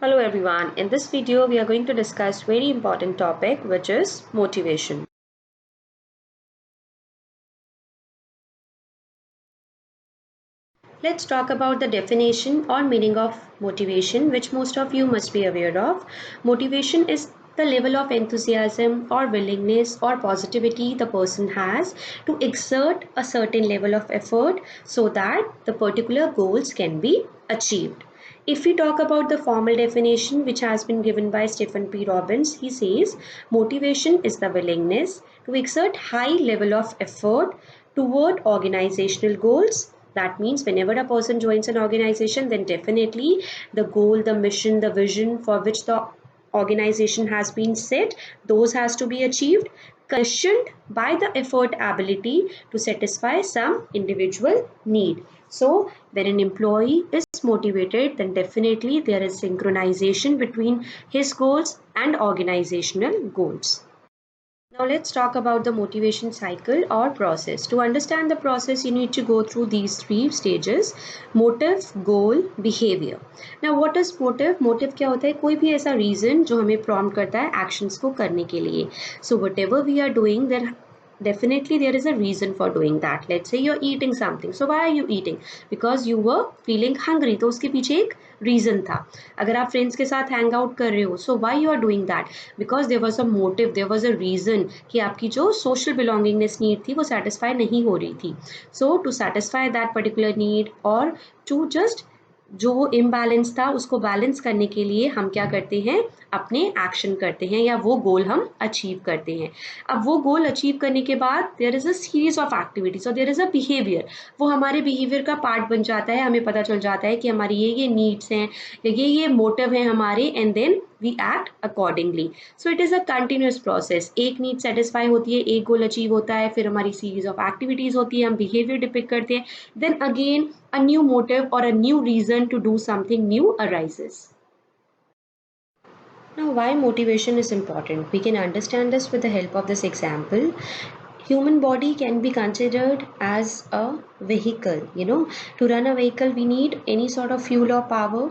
Hello everyone. In this video we are going to discuss very important topic which is motivation. Let's talk about the definition or meaning of motivation, which most of you must be aware of. Motivation is the level of enthusiasm or willingness or positivity the person has to exert a certain level of effort so that the particular goals can be achieved. If we talk about the formal definition which has been given by Stephen P. Robbins, he says motivation is the willingness to exert high level of effort toward organizational goals. That means whenever a person joins an organization, then definitely the goal, the mission, the vision for which the organization has been set, those has to be achieved, conditioned by the effort ability to satisfy some individual need. So when an employee is motivated, then definitely there is synchronization between his goals and organizational goals. Now let's talk about the motivation cycle or process. To understand the process, you need to go through these three stages: motive, goal, behavior. Now what is motive? Motive क्या होता है? कोई भी ऐसा reason जो हमें prompt करता है actions को करने के लिए. So whatever we are doing, then definitely there is a reason for doing that. Let's say you're eating something. So why are you eating? Because you were feeling hungry. तो उसके पीछे एक रीजन था. अगर आप फ्रेंड्स के साथ hang out कर रहे हो, so why you are doing that? Because there was a motive, there was a reason कि आपकी जो सोशल बिलोंगिंगनेस नीड थी वो सेटिस्फाई नहीं हो रही थी. So to satisfy that particular need और टू जस्ट जो इम्बैलेंस था उसको बैलेंस करने के लिए हम क्या करते हैं, अपने एक्शन करते हैं या वो गोल हम अचीव करते हैं. अब वो गोल अचीव करने के बाद there is a series of activities और देयर इज अ बिहेवियर. वो हमारे बिहेवियर का पार्ट बन जाता है. हमें पता चल जाता है कि हमारी ये नीड्स हैं या ये मोटिव हैं हमारे, and then we act accordingly. So it is a continuous process. एक नीड सेटिस्फाई होती है, एक गोल अचीव होता है, फिर हमारी सीरीज ऑफ एक्टिविटीज होती है, हम बिहेवियर डिपिक्ट करते हैं, then again a new motive or a new reason to do something new arises. Now, why motivation is important? We can understand this with the help of this example. Human body can be considered as a vehicle. To run a vehicle we need any sort of fuel or power.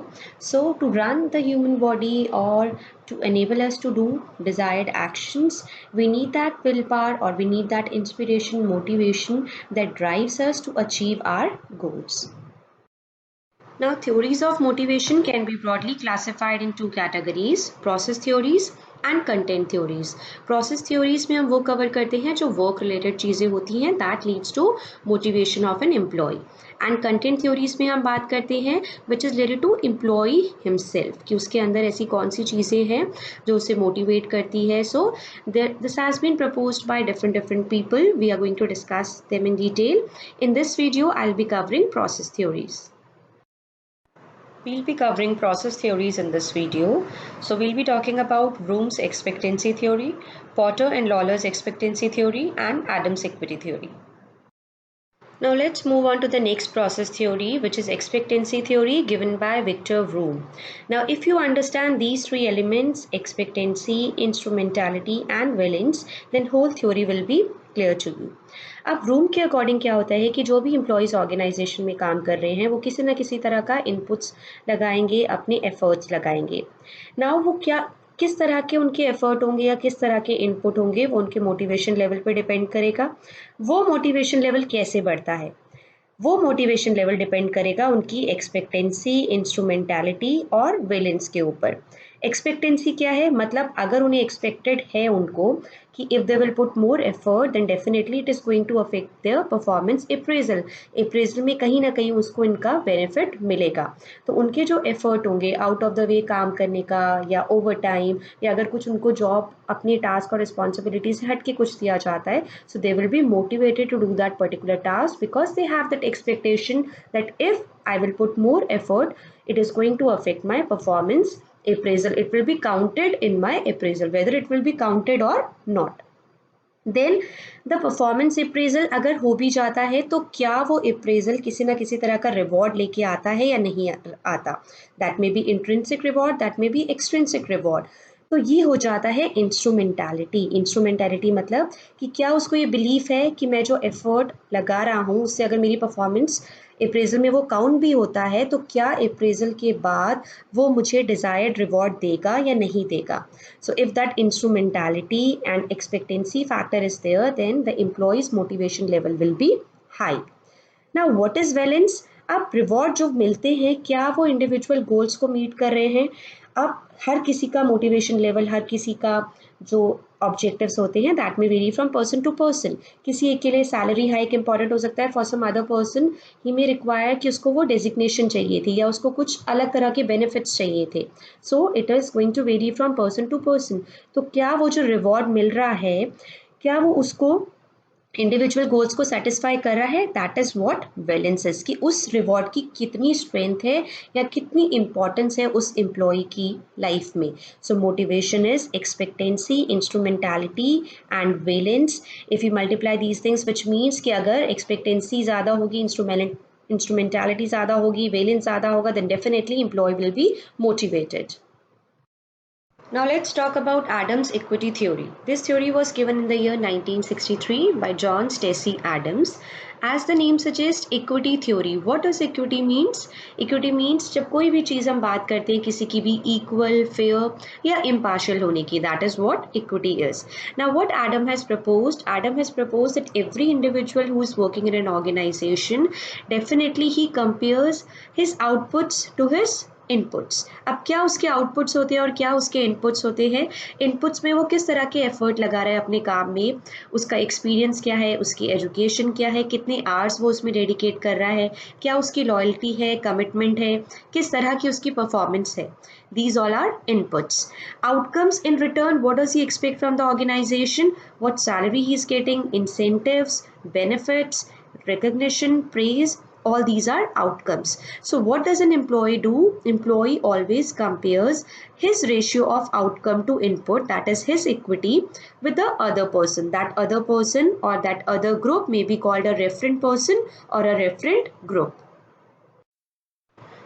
So to run the human body or to enable us to do desired actions, we need that willpower or we need that inspiration, motivation that drives us to achieve our goals. Now, theories of motivation can be broadly classified in two categories: process theories and content theories. Process theories में हम वो cover करते हैं जो work related चीज़ें होती हैं, that leads to motivation of an employee. And content theories में हम बात करते हैं which is related to employee himself, कि उसके अंदर ऐसी कौन सी चीज़ें हैं जो उसे motivate करती है. So this has been proposed by different people. We are going to discuss them in detail. In this video, I'll be covering process theories. We'll be covering process theories in this video. So we'll be talking about Bloom's expectancy theory, Porter and Lawler's expectancy theory, and Adams equity theory. Now let's move on to the next process theory, which is expectancy theory given by Victor Vroom. Now if you understand these three elements, expectancy, instrumentality and valence, then whole theory will be clear to you. अब room के according क्या होता है कि जो भी employees organisation में काम कर रहे हैं वो किसी ना किसी तरह का इनपुट्स लगाएंगे, अपने एफर्ट्स लगाएंगे. नाउ वो किस तरह के उनके एफर्ट होंगे या किस तरह के इनपुट होंगे वो उनके मोटिवेशन लेवल पे डिपेंड करेगा. वो मोटिवेशन लेवल कैसे बढ़ता है, वो मोटिवेशन लेवल डिपेंड करेगा उनकी एक्सपेक्टेंसी, इंस्ट्रूमेंटैलिटी और वेलेंस के ऊपर. एक्सपेक्टेंसी क्या है? मतलब अगर उन्हें एक्सपेक्टेड है उनको कि if they will put more effort then definitely it is going to affect their performance appraisal में कहीं ना कहीं उसको इनका बेनिफिट मिलेगा. तो उनके जो एफर्ट होंगे आउट ऑफ द वे काम करने का या ओवर टाइम या अगर कुछ उनको जॉब अपने टास्क और रिस्पॉन्सिबिलिटी से हट के कुछ दिया जाता है, so they will be motivated to do that particular task because they have that expectation that if I will put more effort, it is going to affect my performance appraisal. It will be counted in my appraisal, whether it will be counted or not. Then the performance appraisal अगर हो भी जाता है तो क्या वो appraisal किसी ना किसी तरह का reward लेके आता है या नहीं आता. That may be intrinsic reward, that may be extrinsic reward. तो ये हो जाता है इंस्ट्रूमेंटैलिटी। इंस्ट्रूमेंटैलिटी मतलब कि क्या उसको ये बिलीफ है कि मैं जो एफर्ट लगा रहा हूँ उससे अगर मेरी परफॉर्मेंस अप्रेजल में वो काउंट भी होता है तो क्या अप्रेजल के बाद वो मुझे डिजायर्ड रिवॉर्ड देगा या नहीं देगा। So if that instrumentality and expectancy factor is there then the employee's motivation level will be high. Now what is valence. अब रिवॉर्ड जो मिलते हैं क्या वो इंडिविजुअल गोल्स को मीट कर रहे हैं। अब हर किसी का मोटिवेशन लेवल, हर किसी का जो ऑब्जेक्टिव्स होते हैं that may vary from person to person. किसी एक के लिए सैलरी हाइक इंपॉर्टेंट हो सकता है, for some other person he may require कि उसको वो डेजिग्नेशन चाहिए थी या उसको कुछ अलग तरह के बेनिफिट्स चाहिए थे। So it is going to vary from person to person. तो क्या वो जो रिवॉर्ड मिल रहा है क्या वो उसको इंडिविजुअल गोल्स को सेटिस्फाई कर रहा है। That is what valence is, कि उस रिवॉर्ड की कितनी स्ट्रेंथ है या कितनी इंपॉर्टेंस है उस एम्प्लॉय की लाइफ में। सो motivation is expectancy, instrumentality and valence. If you multiply these things which means कि अगर एक्सपेक्टेंसी ज़्यादा होगी, इंस्ट्रूमेंटैलिटी ज़्यादा होगी, वैलेंस ज़्यादा होगा, then definitely employee will be motivated. Now let's talk about Adams' equity theory. This theory was given in the year 1963 by John Stacey Adams. As the name suggests, equity theory. What does equity means? Equity means जब कोई भी चीज़ हम बात करते हैं किसी की भी equal, fair या impartial होने की, that is what equity is. Now what Adam has proposed that every individual who is working in an organization, definitely he compares his outputs to his inputs. अब क्या उसके आउटपुट्स होते हैं और क्या उसके इनपुट्स होते हैं। इनपुट्स में वो किस तरह के एफर्ट लगा रहा है अपने काम में, उसका एक्सपीरियंस क्या है, उसकी एजुकेशन क्या है, कितने आवर्स वो उसमें डेडिकेट कर रहा है, क्या उसकी लॉयल्टी है, कमिटमेंट है, किस तरह की उसकी परफॉर्मेंस है। These all are inputs. Outcomes in return, what does he expect from the organization? What salary he is getting, incentives, benefits, recognition, praise, all these are outcomes. So what does an employee do? Employee always compares his ratio of outcome to input, that is his equity, with the other person. That other person or that other group may be called a referent person or a referent group.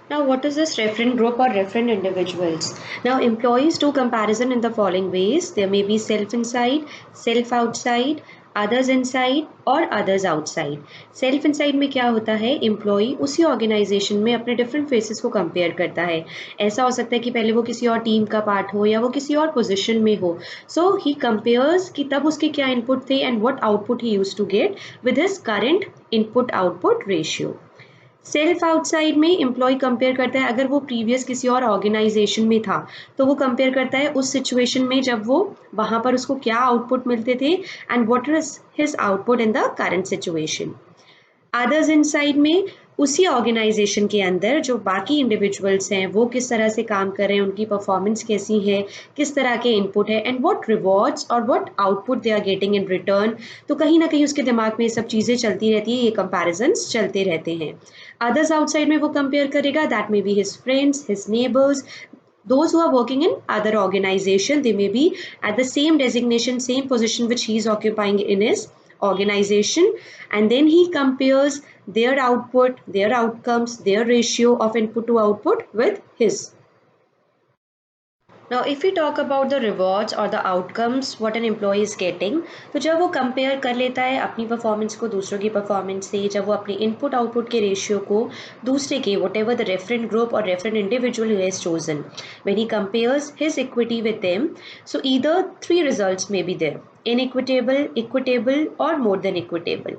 Now, what is this referent group or referent individuals? Now, employees do comparison in the following ways. There may be self inside, self outside, others inside और others outside. Self inside में क्या होता है, employee उसी organisation में अपने different phases को compare करता है। ऐसा हो सकता है कि पहले वो किसी और टीम का पार्ट हो या वो किसी और पोजीशन में हो। सो ही कंपेयर्स कि तब उसके क्या इनपुट थे and what output he used to get with his current input output ratio. Self outside में एम्प्लॉय कंपेयर करता है, अगर वो प्रीवियस किसी और ऑर्गेनाइजेशन में था तो वो कंपेयर करता है उस सिचुएशन में जब वो वहां पर उसको क्या आउटपुट मिलते थे and what is his output in the current situation. Others inside में उसी ऑर्गेनाइजेशन के अंदर जो बाकी इंडिविजुअल्स हैं वो किस तरह से काम कर रहे हैं, उनकी परफॉर्मेंस कैसी है, किस तरह के इनपुट है एंड व्हाट रिवॉर्ड्स और what output they are getting in return. तो कहीं ना कहीं उसके दिमाग में ये सब चीज़ें चलती रहती है, ये कंपैरिजंस चलते रहते हैं। अदर्स आउटसाइड में वो कंपेयर करेगा, that may be his friends, his neighbours, those who are working in other organization. They may be at the same designation, same position which he is occupying in his organization, and then he compares their output, their outcomes, their ratio of input to output with his. Now if we talk about the rewards or the outcomes what an employee is getting, तो जब वो compare कर लेता है अपनी performance को दूसरों की परफॉर्मेंस से, जब वो अपने इनपुट आउटपुट के रेशियो को दूसरे के whatever the referent group और referent individual who has chosen, when he compares his equity with them, so either three results may be there: inequitable, equitable और मोर देन इक्विटेबल।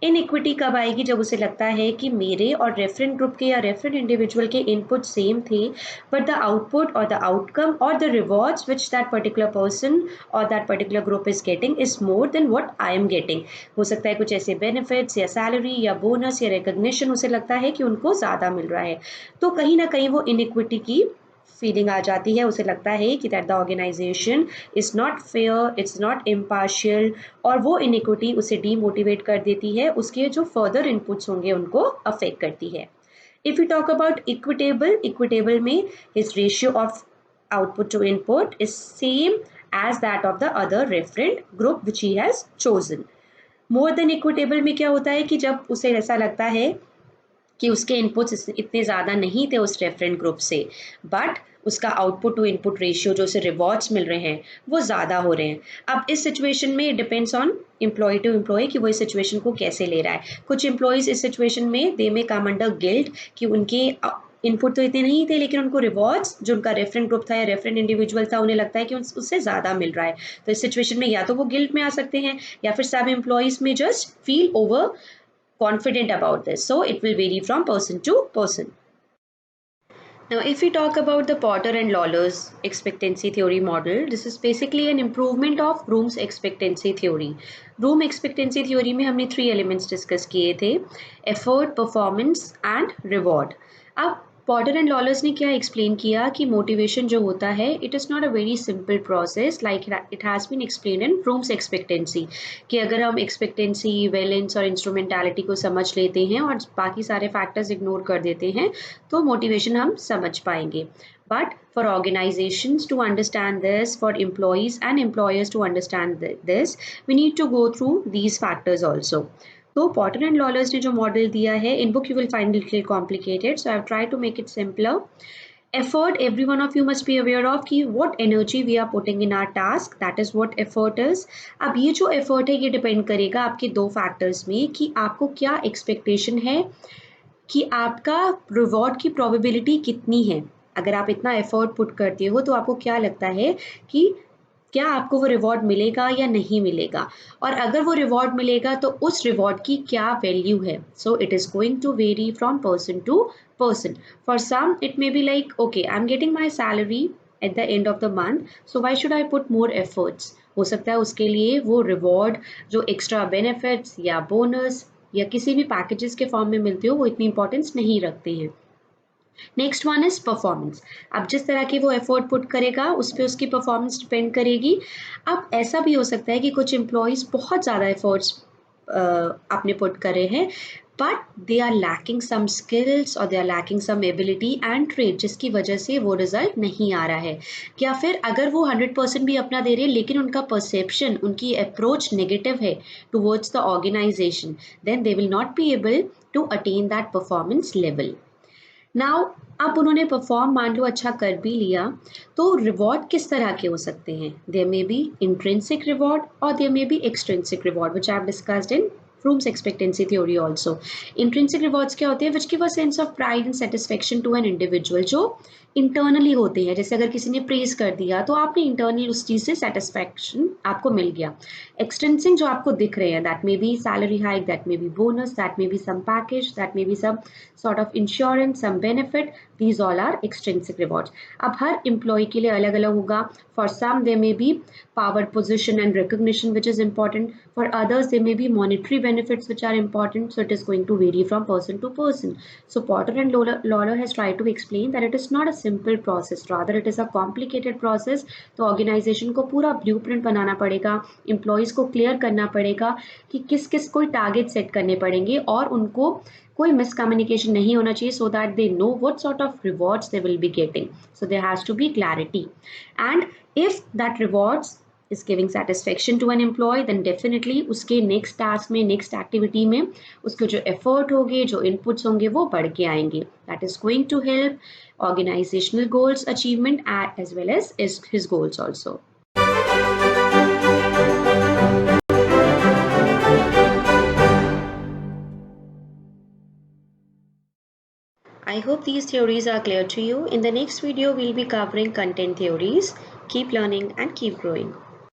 इनइक्विटी कब आएगी, जब उसे लगता है कि मेरे और रेफरेंट ग्रुप के या रेफरेंट इंडिविजुअल के इनपुट सेम थे बट द आउटपुट और द आउटकम और the rewards which that particular person और that particular group is getting is more than what I am getting. हो सकता है कुछ ऐसे बेनिफिट्स या सैलरी या बोनस या रिकग्निशन उसे लगता है कि उनको ज़्यादा मिल रहा है, तो कहीं ना कहीं वो इनइक्विटी की फीलिंग आ जाती है। उसे लगता है कि that the organisation is not fair, it's not impartial, और वो इनइक्विटी उसे डीमोटिवेट कर देती है, उसके जो फर्दर इनपुट्स होंगे उनको अफेक्ट करती है। If you talk about equitable, equitable में his ratio of output to input is same as that of the other referent group which he has chosen. More than equitable में क्या होता है कि जब उसे ऐसा लगता है कि उसके इनपुट्स इतने ज़्यादा नहीं थे उस रेफरेंट ग्रुप से, बट उसका आउटपुट टू इनपुट रेशियो जो उसे रिवॉर्ड्स मिल रहे हैं वो ज़्यादा हो रहे हैं। अब इस सिचुएशन में depends on employee to employee कि वो इस सिचुएशन को कैसे ले रहा है। कुछ एम्प्लॉयज़ इस सिचुएशन में दे में कम अंडर गिल्ट कि उनके इनपुट तो इतने नहीं थे, लेकिन उनको रिवॉर्ड्स जो उनका रेफरेंट ग्रुप था या रेफरेंट इंडिविजुअल था उन्हें लगता है कि उससे ज़्यादा मिल रहा है। तो इस सिचुएशन में या तो वो गिल्ट में आ सकते हैं या फिर सब एम्प्लॉयज़ में just feel over confident about this. So it will vary from person to person. Now, if we talk about the Porter and Lawler's expectancy theory model, this is basically an improvement of Bloom's expectancy theory. Bloom expectancy theory में हमने 3 elements discuss किए थे: effort, performance and reward. अब Porter and Lawlers ने क्या explain किया कि motivation जो होता है it is not a very simple process like it has been explain in Vroom's expectancy, कि अगर हम एक्सपेक्टेंसी, वैलेंस और इंस्ट्रूमेंटालिटी को समझ लेते हैं और बाकी सारे फैक्टर्स इग्नोर कर देते हैं तो मोटिवेशन हम समझ पाएंगे. But for organizations to understand this, for employees and employers to understand this, we need to go through these factors also. तो पॉटर एंड लॉलर्स ने जो मॉडल दिया है, in book you will find little complicated, so I have try to make it simpler. Effort, every one of you must be aware of कि what energy we are putting in our task, that is what effort is. अब ये जो effort है ये depend करेगा आपके 2 factors में कि आपको क्या एक्सपेक्टेशन है कि आपका रिवॉर्ड की प्रोबेबिलिटी कितनी है. अगर आप इतना एफर्ट पुट करते हो तो आपको क्या लगता है कि क्या आपको वो रिवॉर्ड मिलेगा या नहीं मिलेगा, और अगर वो रिवॉर्ड मिलेगा तो उस रिवॉर्ड की क्या वैल्यू है. So it is going to vary from person to person. For some it may be like okay I am getting my salary at the end of the month, so why should I put more efforts. हो सकता है उसके लिए वो reward जो extra benefits या bonus या किसी भी पैकेजेस के फॉर्म में मिलते हो वो इतनी इंपॉर्टेंस नहीं रखते हैं. Next one is performance. अब जिस तरह की वो एफर्ट पुट करेगा उस पर उसकी परफॉर्मेंस डिपेंड करेगी. अब ऐसा भी हो सकता है कि कुछ एम्प्लॉयज़ बहुत ज़्यादा एफर्ट्स अपने पुट कर रहे हैं but they are lacking some skills और they are lacking some ability and trait, जिसकी वजह से वो रिजल्ट नहीं आ रहा है. या फिर अगर वो 100% भी अपना दे रहे हैं लेकिन उनका परसेप्शन, उनकी अप्रोच नेगेटिव है towards the organisation, then they will not be able to attain that performance level. Now अब उन्होंने परफॉर्म मान लो अच्छा कर भी लिया तो रिवॉर्ड किस तरह के हो सकते हैं. There may be intrinsic reward और there may be extrinsic reward which I have discussed in Bloom's expectancy theory also. Intrinsic rewards क्या होते हैं? Which give a sense of pride and satisfaction to an individual, जो internally होते हैं. जैसे अगर किसी ने praise कर दिया तो आपने internally उस चीज़ से satisfaction आपको मिल गया. Extrinsic जो आपको दिख रहे हैं, that may be salary hike, that may be bonus, that may be some package, that may be some sort of insurance, some benefit. These all are extrinsic rewards. अब हर employee के लिए अलग अलग होगा. For some there may be power, position and recognition which is important. For others there may be monetary benefits which are important. So it is going to vary from person to person. So Porter and Lawler has tried to explain that it is not a simple process, rather it is a complicated process. तो organization को पूरा blueprint बनाना पड़ेगा, employees को clear करना पड़ेगा कि किस किस कोई target set करने पड़ेंगे और उनको कोई miscommunication नहीं होना चाहिए so that they know what sort of rewards they will be getting. So there has to be clarity. And if that rewards is giving satisfaction to an employee, then definitely उसके next task में, next activity में उसके जो effort होंगे, जो inputs होंगे वो बढ़ के आएंगे. That is going to help organizational goals achievement as well as his goals also. I hope these theories are clear to you. In the next video, we'll be covering content theories. Keep learning and keep growing.